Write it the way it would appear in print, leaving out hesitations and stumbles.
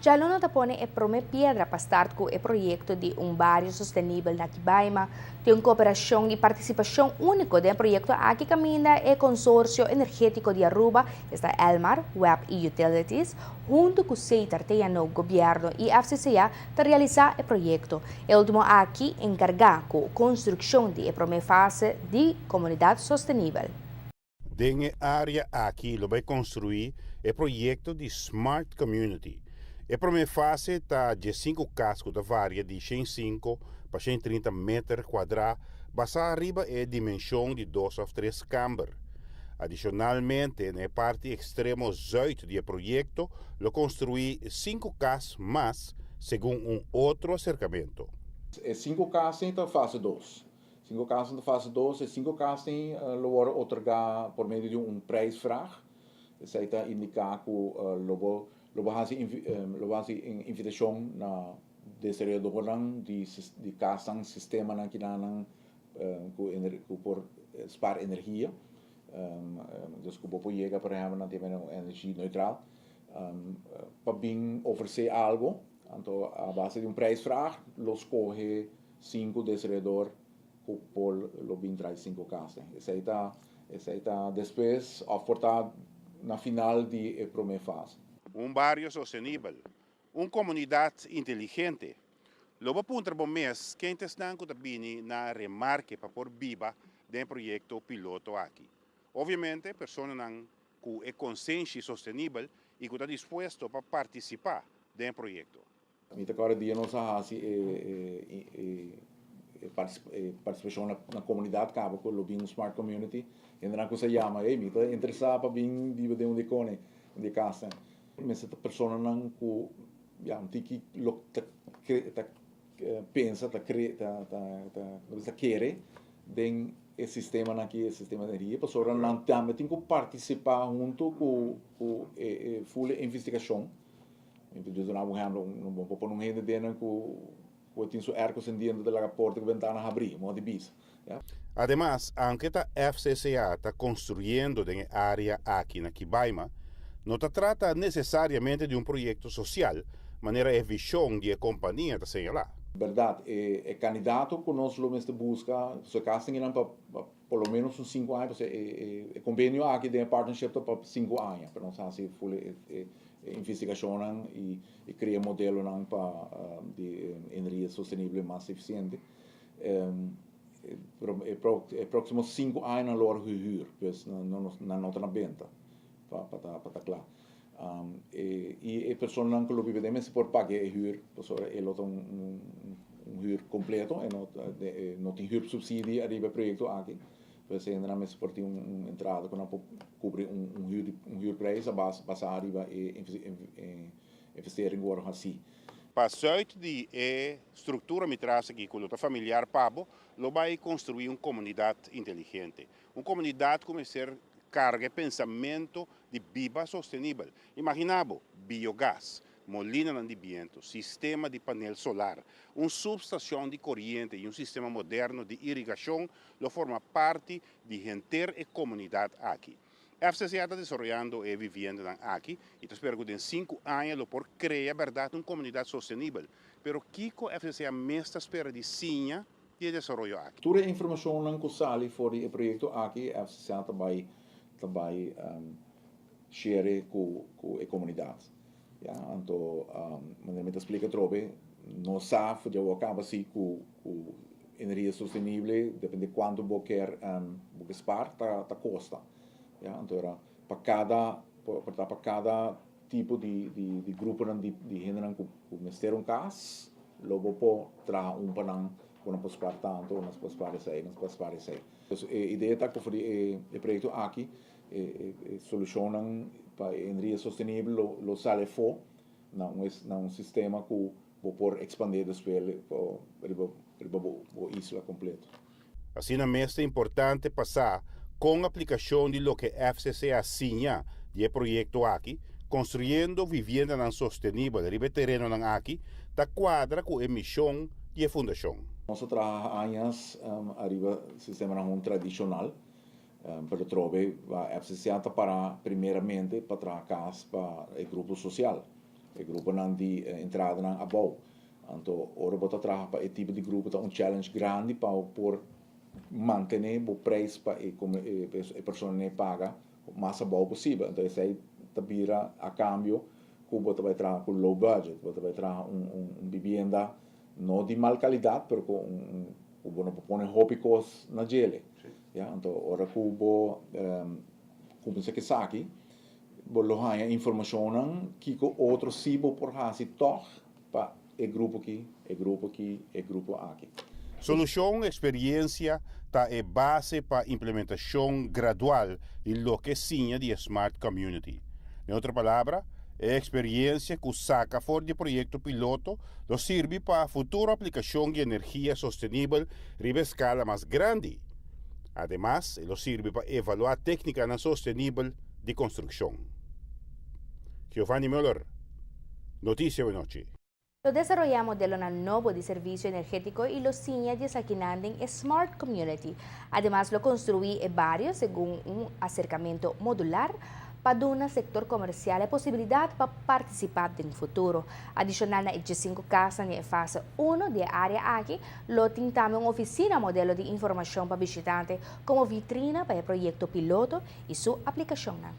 Já não tapone é prome pedra para start com o projeto de bairro sustentável na Kibaima, tem uma cooperação e participação única do projeto aqui caminha é consórcio energético de Aruba, está Elmar, Web e Utilities, junto com o Secretariado Governo e FCCA para realizar o projeto. O último aqui encarregado com a construção de a primeira fase de comunidade sustentável. Dengue área aqui lo vai construir o projeto de Smart Community. A primeira fase está de 5 cascos da varia de 105 para 130 metros quadrados, basta arriba a dimensão de 2 ou 3 câmaras. Adicionalmente, na parte extremo zuid do projeto, lo construí 5 casas mais, segundo outro acercamento. 5 casas em fase 2. 5 casas em fase 2 e 5 casas em logo otorgar por meio de prijsvraag. Isso aí está indicar que logo invitação na desenvolvedor de casa sistema na que por spar energia. Dus que vou chegar para exemplo na energia neutral. Para bem oferecer algo, então a base de prijsvraag, los corre 5 desenvolvedor por lo bem traz 5 casas. Isso aí está depois aportar na final de primeira fase. Bairro sustentável, comunidade inteligente. Logo apontar bom mês, quem está na remarque para por viva do projeto piloto aqui. Obviamente, pessoas com consciência sustentável e que está disposto para participar do projeto. Agora dia nós participação na comunidade acaba com o Smart Community, e não se chama, me está interessado para bem viver de cone de casa. Mas essa pessoa não com tiki pensa, quer den o sistema aqui, o sistema de energia, pessoa não também tem que participar junto com full investigação. Então, não vou pôr um rende dentro com tem seu arco sentindo da porta que ventana abrir, modo de bis. Además, aunque a FCCA está construindo em área aqui na Kibaima, não se trata necessariamente de projeto social, maneira a visão de a companhia está señalar. Verdade, é candidato que nós vamos buscar, se caso tem por lo menos 5 anos, é convênio aqui de partnership para 5 anos, para nós fazer full investigação e criar modelo para de energia sustentável mais eficiente. Próximos 5 anos na lor hyr, pois na nota na venda, para claro. E a pessoa não que lo vive de por pagar hyr, pessoa ele tem hyr completo, não tem hyr subsídio arriba projeto aqui. Pois ainda não se pode entrada quando cobrir hyr preço, basta arriba e investir em agora assim. Para suite de estrutura mitras aqui com a familiar Pabo, lo vai construir uma comunidade inteligente, uma comunidade como ser carga pensamento de viva sustentável. Imaginabo biogás, molina de viento, sistema de painel solar, uma subestação de corrente e um sistema moderno de irrigação, lo forma parte de gente e comunidade aqui. A FCCA está desenvolvendo e vivendo aqui e espero que em 5 anos lo por criar verdade uma comunidade sustentável. Pero Kiko FCCA mesmo espera de sinha de desenvolvimento aqui. Toda a informação que sai fora do projeto aqui, a FCCA também share com a comunidade. Então, maneiramente explica trobe, não sabe de acaba assim com energia sustentável, depende de quanto você quer spar, tá custa. Então, para cada tipo de grupo de gente que meter caso, logo pode trazer para não pode spar tanto, não pode spar isso aí, não pode spar isso aí. Então, a ideia é que o projeto aqui solucionam para energia sustentável lo sale fora num sistema que pode expandir depois para a isla completa. Assim, é importante passar com a aplicação de lo que FCCA asigna de projeto aqui, construindo vivenda não sustentável ribe terreno aqui, da quadra com a missão de fundação. Nós trabalhamos arriba sistema tradicional, para trove a FCCA para primeiramente para trazer para o grupo social. O grupo não de entrada na abou. Então, ora bota trabalhar para esse tipo de grupo tá challenge grande para por manter o preço para a pessoa não paga o mais bom possível. Então, isso aí vira a câmbio que você vai trabalhar com low budget, você vai trabalhar vivenda não de mal qualidade, mas com você não põe hobbycos na gele. Então, ora que você que sabe, você tem informação que outros sim por fazer toch para o grupo aqui, o grupo aqui, o grupo aqui. Solução, experiência, tá é base para implementação gradual de lo que sim de Smart Community. Em outra palavra, a experiência que saca fora de projeto piloto lo serve para a futura aplicação de energia sustentável em escala mais grande. Además, lo sirve para evaluar técnica sostenible de construcción. Giovanni Müller, Noticia de Noche. Lo desarrolla modelo nuevo de servicio energético y lo ciña desaquinando en Smart Community. Además, lo construí varios según un acercamiento modular para un sector comercial la posibilidad para participar en el futuro. Adicional a 5 casas en fase 1 de área aquí, lo tintamos una oficina modelo de información para visitantes como vitrina para el proyecto piloto y su aplicación.